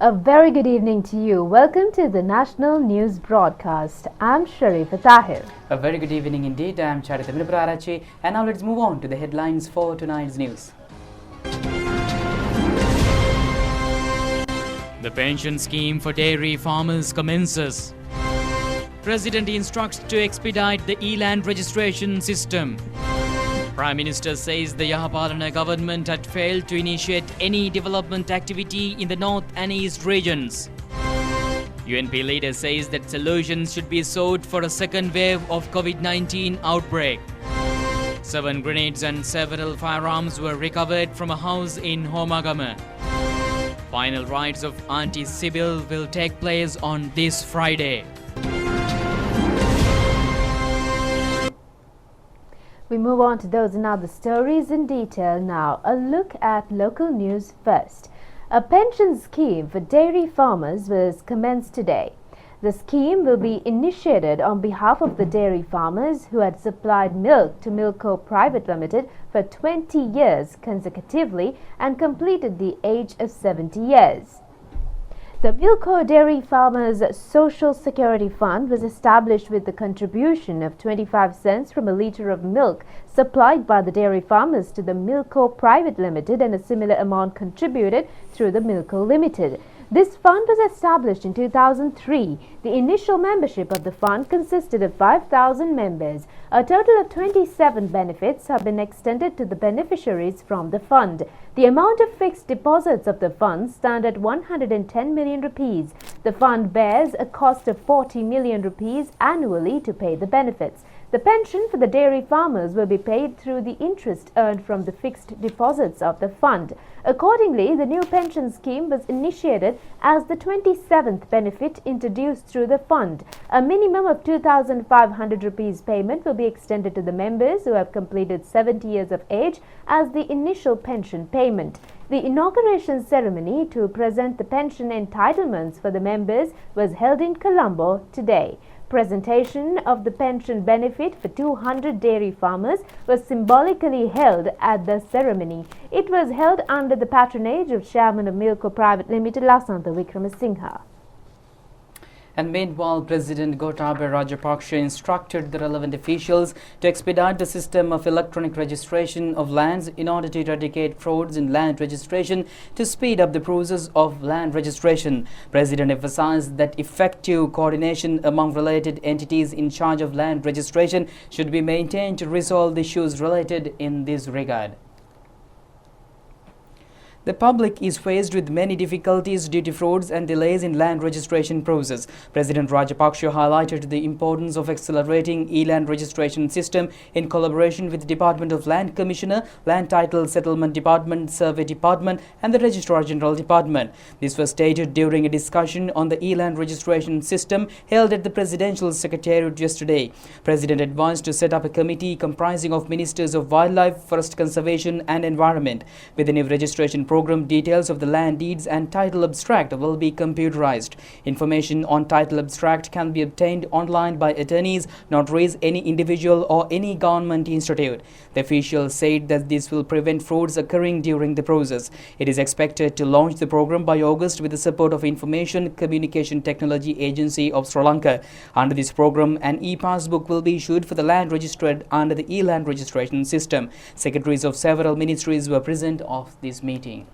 A very good evening to you. Welcome to the National News Broadcast. I'm Sharifa Tahir. A very good evening indeed. I'm Charita Mirprarachi, and now let's move on to the headlines for tonight's news. The pension scheme for dairy farmers commences. President instructs to expedite the e-land registration system. Prime Minister says the Yahapalana government had failed to initiate any development activity in the north and east regions. UNP leader says that solutions should be sought for a second wave of COVID-19 outbreak. 7 grenades and several firearms were recovered from a house in Homagama. Final rites of Auntie Sibyl will take place on this Friday. We move on to those and other stories in detail now. A look at local news first. A pension scheme for dairy farmers was commenced today. The scheme will be initiated on behalf of the dairy farmers who had supplied milk to Milko Private Limited for 20 years consecutively and completed the age of 70 years. The Milko Dairy Farmers Social Security Fund was established with the contribution of 25 cents from a litre of milk supplied by the dairy farmers to the Milko Private Limited and a similar amount contributed through the Milko Limited. This fund was established in 2003. The initial membership of the fund consisted of 5,000 members. A total of 27 benefits have been extended to the beneficiaries from the fund. The amount of fixed deposits of the fund stand at 110 million rupees. The fund bears a cost of 40 million rupees annually to pay the benefits. The pension for the dairy farmers will be paid through the interest earned from the fixed deposits of the fund. Accordingly, the new pension scheme was initiated as the 27th benefit introduced through the fund. A minimum of 2,500 rupees payment will be extended to the members who have completed 70 years of age as the initial pension payment. The inauguration ceremony to present the pension entitlements for the members was held in Colombo today. Presentation of the pension benefit for 200 dairy farmers was symbolically held at the ceremony. It was held under the patronage of Chairman of Milko Private Limited, Lasantha Wickramasinghe. And meanwhile, President Gotabaya Rajapaksa instructed the relevant officials to expedite the system of electronic registration of lands in order to eradicate frauds in land registration to speed up the process of land registration. President emphasized that effective coordination among related entities in charge of land registration should be maintained to resolve the issues related in this regard. The public is faced with many difficulties due to frauds and delays in land registration process. President Rajapaksa highlighted the importance of accelerating e-land registration system in collaboration with the Department of Land Commissioner, Land Title Settlement Department, Survey Department and the Registrar General Department. This was stated during a discussion on the e-land registration system held at the Presidential Secretariat yesterday. President advised to set up a committee comprising of Ministers of Wildlife, Forest Conservation and Environment. With the new registration program, details of the land deeds and title abstract will be computerized. Information on title abstract can be obtained online by attorneys, notaries, any individual or any government institute. The officials said that this will prevent frauds occurring during the process. It is expected to launch the program by August with the support of Information Communication Technology Agency of Sri Lanka. Under this program, an e-passbook will be issued for the land registered under the e-land registration system. Secretaries of several ministries were present at this meeting.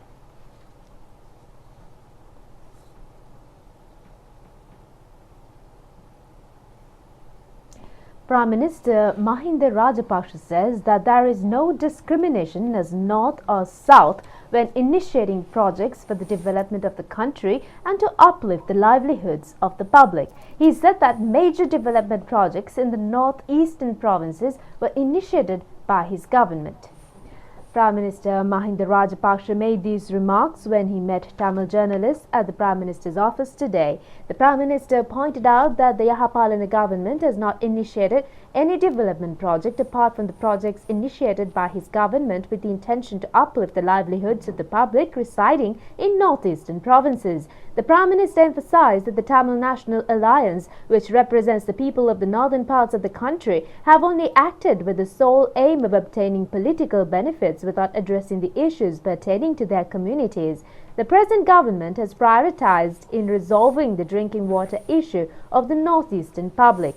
Prime Minister Mahinda Rajapaksa says that there is no discrimination as north or south when initiating projects for the development of the country and to uplift the livelihoods of the public. He said that major development projects in the northeastern provinces were initiated by his government. Prime Minister Mahinda Rajapaksa made these remarks when he met Tamil journalists at the Prime Minister's office today. The Prime Minister pointed out that the Yahapalana government has not initiated any development project apart from the projects initiated by his government with the intention to uplift the livelihoods of the public residing in northeastern provinces. The Prime Minister emphasized that the Tamil National Alliance, which represents the people of the northern parts of the country, have only acted with the sole aim of obtaining political benefits without addressing the issues pertaining to their communities. The present government has prioritized in resolving the drinking water issue of the northeastern public.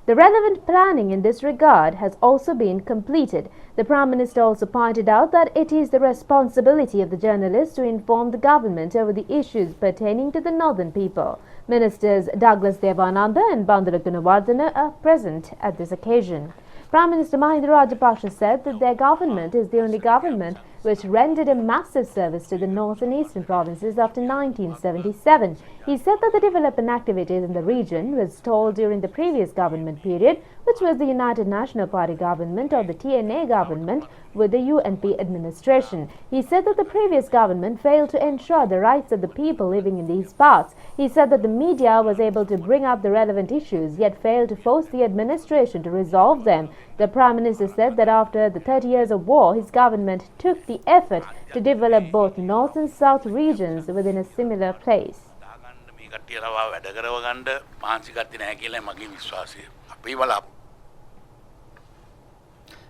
The relevant planning in this regard has also been completed. The Prime Minister also pointed out that it is the responsibility of the journalists to inform the government over the issues pertaining to the northern people. Ministers Douglas Devananda and Bandara Gunawardena are present at this occasion. Prime Minister Mahinda Rajapaksa said that their government is the only government which rendered a massive service to the north and eastern provinces after 1977. He said that the development activities in the region were stalled during the previous government period, which was the United National Party government or the TNA government with the UNP administration. He said that the previous government failed to ensure the rights of the people living in these parts. He said that the media was able to bring up the relevant issues yet failed to force the administration to resolve them. The Prime Minister said that after the 30 years of war, his government took the effort to develop both north and south regions within a similar place.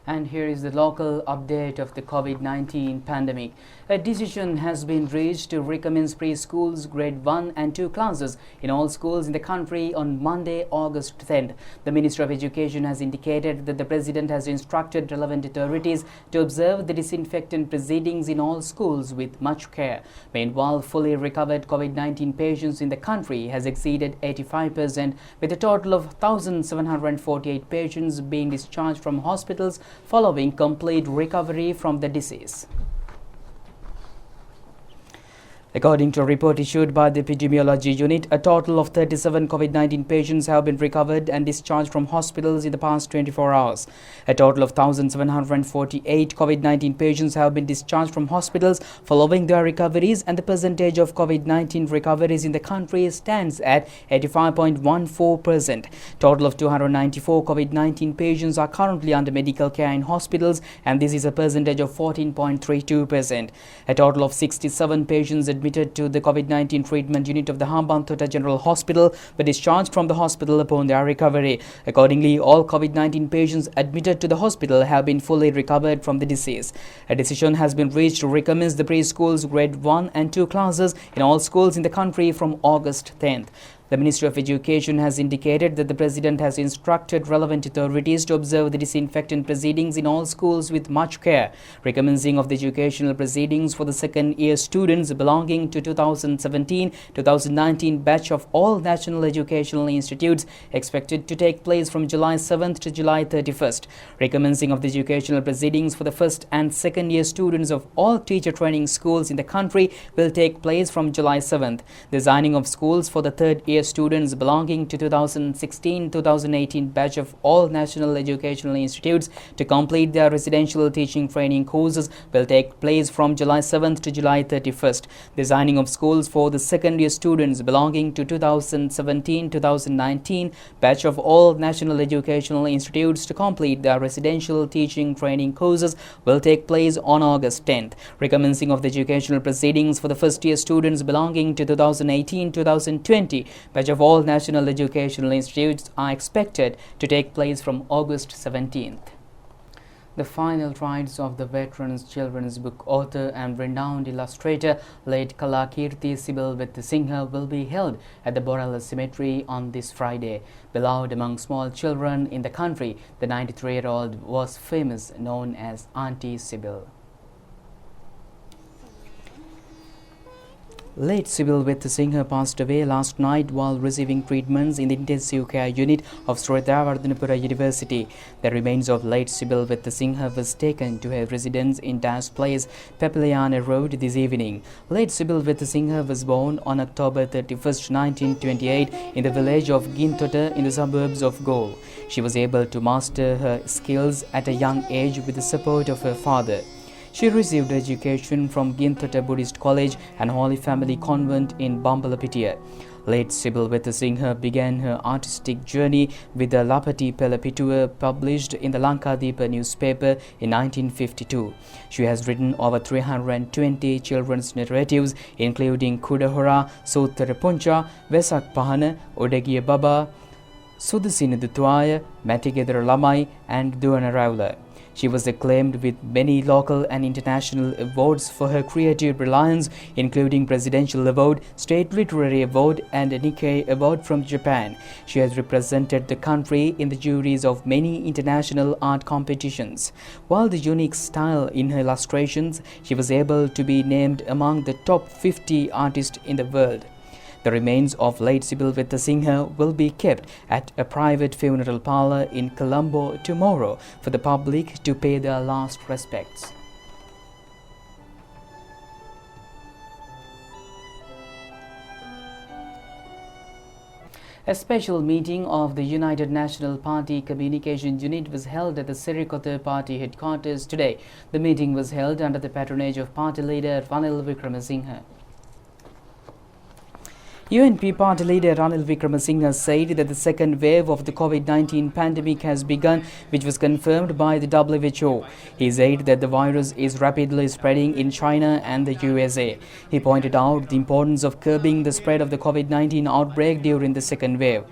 And here is the local update of the COVID-19 pandemic. A decision has been reached to recommence preschools, grade 1 and 2 classes in all schools in the country on Monday, August 10th. The Minister of Education has indicated that the President has instructed relevant authorities to observe the disinfectant proceedings in all schools with much care. Meanwhile, fully recovered COVID-19 patients in the country has exceeded 85%, with a total of 1,748 patients being discharged from hospitals following complete recovery from the disease. According to a report issued by the Epidemiology Unit, a total of 37 COVID-19 patients have been recovered and discharged from hospitals in the past 24 hours. A total of 1,748 COVID-19 patients have been discharged from hospitals following their recoveries, and the percentage of COVID-19 recoveries in the country stands at 85.14%. Total of 294 COVID-19 patients are currently under medical care in hospitals, and this is a percentage of 14.32%. A total of 67 patients admitted to the COVID-19 treatment unit of the Hambantota General Hospital were discharged from the hospital upon their recovery. Accordingly, all COVID-19 patients admitted to the hospital have been fully recovered from the disease. A decision has been reached to recommence the preschools, grade 1 and 2 classes in all schools in the country from August 10th. The Ministry of Education has indicated that the President has instructed relevant authorities to observe the disinfectant proceedings in all schools with much care. Recommencing of the educational proceedings for the second-year students belonging to 2017-2019 batch of all national educational institutes expected to take place from July 7th to July 31st. Recommencing of the educational proceedings for the first and second-year students of all teacher training schools in the country will take place from July 7th. The signing of schools for the third-year students belonging to 2016-2018 batch of all national educational institutes to complete their residential teaching training courses will take place from July 7th to July 31st. The signing of schools for the second-year students belonging to 2017-2019 batch of all national educational institutes to complete their residential teaching training courses will take place on August 10th. Recommencing of the educational proceedings for the first-year students belonging to 2018-2020 batch of all national educational institutes are expected to take place from August 17th. The final rites of the veteran's children's book author and renowned illustrator late Kalakirti Sibyl Singha will be held at the Borala Cemetery on this Friday. Beloved among small children in the country, the 93-year-old was famous, known as Auntie Sibyl. Late Sibyl Singha passed away last night while receiving treatments in the intensive care unit of Sri Lanka University. The remains of late Sibyl Singha was taken to her residence in Das Place, Pepeliana Road this evening. Late Sibyl Singha was born on October 31st, 1928 in the village of Gintota in the suburbs of Galle. She was able to master her skills at a young age with the support of her father. She received education from Gintota Buddhist College and Holy Family Convent in Bambalapitiya. Late Sibyl Wettasinghe began her artistic journey with the Lapati Pelapituwa published in the Lankadeepa newspaper in 1952. She has written over 320 children's narratives including Kudahora, Suttara Puncha, Vesak Pahana, Odagiya Baba, Sudasinidu Tuaya, Matigedra Lamai and Duana Raula. She was acclaimed with many local and international awards for her creative reliance, including Presidential Award, State Literary Award and a Nikkei Award from Japan. She has represented the country in the juries of many international art competitions. While the unique style in her illustrations, she was able to be named among the top 50 artists in the world. The remains of late Sibyl Wettasinghe will be kept at a private funeral parlour in Colombo tomorrow for the public to pay their last respects. A special meeting of the United National Party Communications Unit was held at the Sirikota Party headquarters today. The meeting was held under the patronage of party leader Ranil Wickremesinghe. UNP party leader Ranil Wickremesinghe said that the second wave of the COVID-19 pandemic has begun, which was confirmed by the WHO. He said that the virus is rapidly spreading in China and the USA. He pointed out the importance of curbing the spread of the COVID-19 outbreak during the second wave.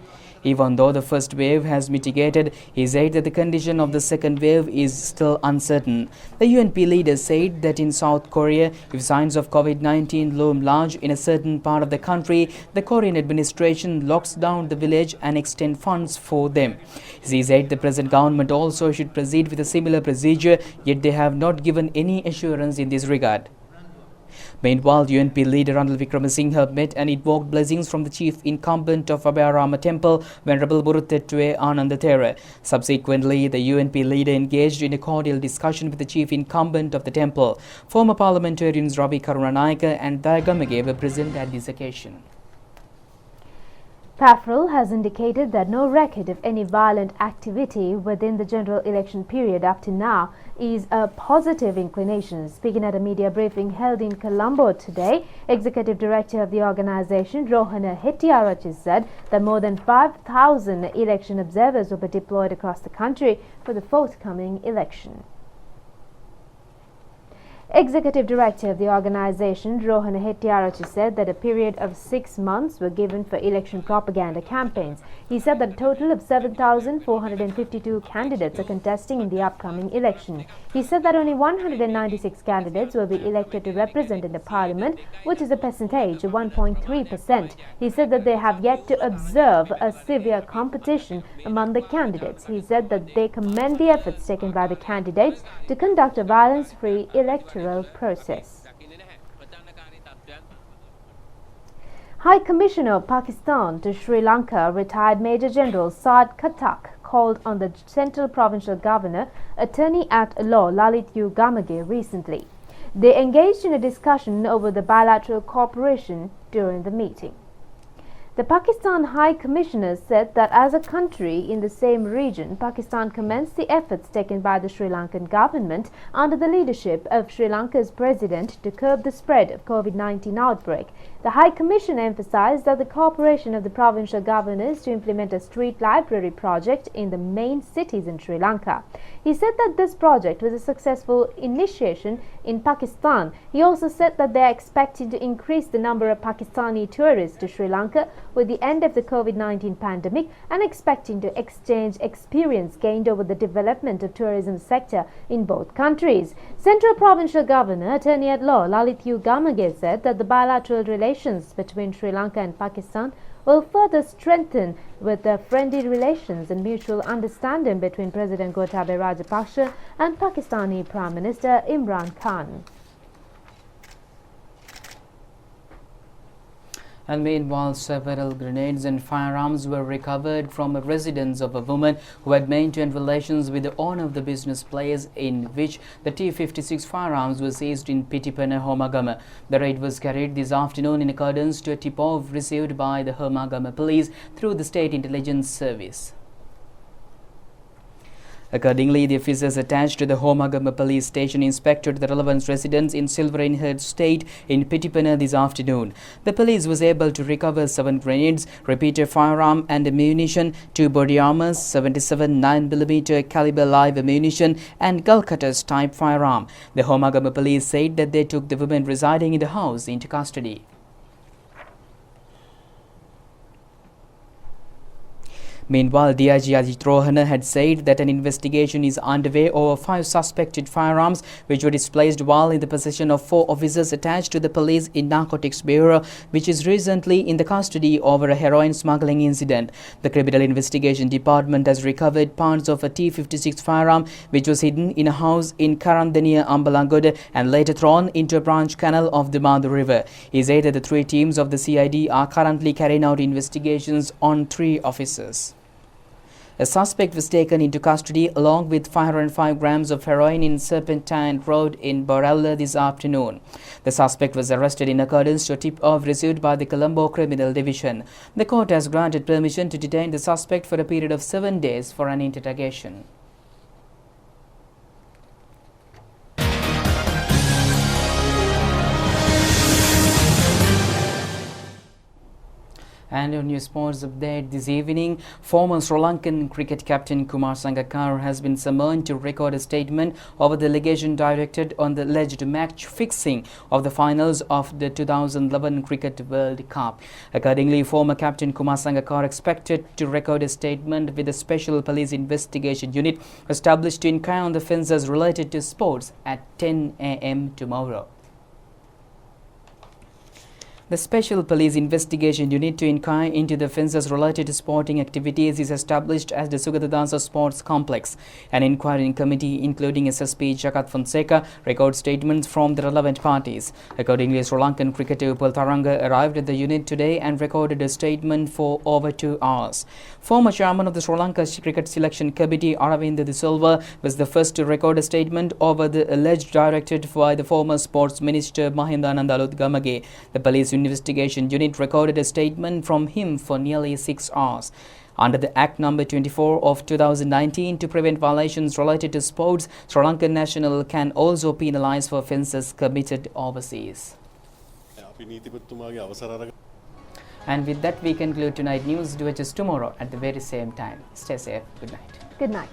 Even though the first wave has mitigated, he said that the condition of the second wave is still uncertain. The UNP leader said that in South Korea, if signs of COVID-19 loom large in a certain part of the country, the Korean administration locks down the village and extends funds for them. He said the present government also should proceed with a similar procedure, yet they have not given any assurance in this regard. Meanwhile, UNP leader Ranil Wickremesinghe met and invoked blessings from the chief incumbent of Abhayarama Temple, Venerable Buruttettuwe Anandathera. Subsequently, the UNP leader engaged in a cordial discussion with the chief incumbent of the temple. Former parliamentarians Ravi Karunanayake and Dayagamage were present at this occasion. PAFRL has indicated that no record of any violent activity within the general election period up to now is a positive inclination. Speaking at a media briefing held in Colombo today, Executive Director of the organization, Rohana Hettiarachchi, said that more than 5,000 election observers will be deployed across the country for the forthcoming election. Executive Director of the organization, Rohana Hettiarachchi, said that a period of 6 months were given for election propaganda campaigns. He said that a total of 7,452 candidates are contesting in the upcoming election. He said that only 196 candidates will be elected to represent in the parliament, which is a percentage of 1.3%. He said that they have yet to observe a severe competition among the candidates. He said that they commend the efforts taken by the candidates to conduct a violence-free electoral process. High Commissioner of Pakistan to Sri Lanka, retired Major General Saad Khattak, called on the Central Provincial Governor, Attorney at Law Lalit U. Gamage recently. They engaged in a discussion over the bilateral cooperation during the meeting. The Pakistan High Commissioner said that as a country in the same region, Pakistan commends the efforts taken by the Sri Lankan government under the leadership of Sri Lanka's president to curb the spread of COVID-19 outbreak. The High Commissioner emphasized that the cooperation of the provincial governors to implement a street library project in the main cities in Sri Lanka. He said that this project was a successful initiation in Pakistan. He also said that they are expecting to increase the number of Pakistani tourists to Sri Lanka with the end of the COVID-19 pandemic and expecting to exchange experience gained over the development of tourism sector in both countries. Central Provincial Governor, Attorney at Law Lalit U. Gamage said that the bilateral relations between Sri Lanka and Pakistan will further strengthen with the friendly relations and mutual understanding between President Gotabaya Rajapaksa and Pakistani Prime Minister Imran Khan. And meanwhile, several grenades and firearms were recovered from a residence of a woman who had maintained relations with the owner of the business place, in which the T-56 firearms were seized in Pitipana, Homagama. The raid was carried this afternoon in accordance to a tip-off received by the Homagama police through the State Intelligence Service. Accordingly, the officers attached to the Homagama police station inspected the relevant residence in Silverine State in Pitipana this afternoon. The police was able to recover 7 grenades, repeater firearm and ammunition, 2 body armors, 77 9mm caliber live ammunition and Calcutta's type firearm. The Homagama police said that they took the women residing in the house into custody. Meanwhile, DIG Ajit Rohana had said that an investigation is underway over 5 suspected firearms which were displaced while in the possession of 4 officers attached to the police in Narcotics Bureau, which is recently in the custody over a heroin smuggling incident. The Criminal Investigation Department has recovered parts of a T-56 firearm which was hidden in a house in Karandaniya, Ambalangoda and later thrown into a branch canal of the Madhu River. He said that the 3 teams of the CID are currently carrying out investigations on 3 officers. A suspect was taken into custody along with 505 grams of heroin in Serpentine Road in Borella this afternoon. The suspect was arrested in accordance to a tip-off received by the Colombo Criminal Division. The court has granted permission to detain the suspect for a period of 7 days for an interrogation. And on your sports update this evening, former Sri Lankan cricket captain Kumar Sangakkara has been summoned to record a statement over the allegation directed on the alleged match fixing of the finals of the 2011 Cricket World Cup. Accordingly, former captain Kumar Sangakkara expected to record a statement with the Special Police Investigation Unit established to inquire on the offences related to sports at 10 a.m. tomorrow. The Special Police Investigation Unit to inquire into the offences related to sporting activities is established as the Sugatadasa Sports Complex. An inquiring committee including SSP Jagat Fonseca records statements from the relevant parties. Accordingly, Sri Lankan cricketer Upal Tharanga arrived at the unit today and recorded a statement for over 2 hours. Former chairman of the Sri Lanka Cricket Selection Committee Aravinda De Silva was the first to record a statement over the alleged directed by the former Sports Minister Mahinda Anandalut Gamage. The Police Investigation Unit recorded a statement from him for nearly 6 hours. Under the Act No. 24 of 2019 to prevent violations related to sports, Sri Lankan national can also penalised for offences committed overseas. And with that, we conclude tonight's news. Do it just tomorrow at the very same time. Stay safe. Good night. Good night.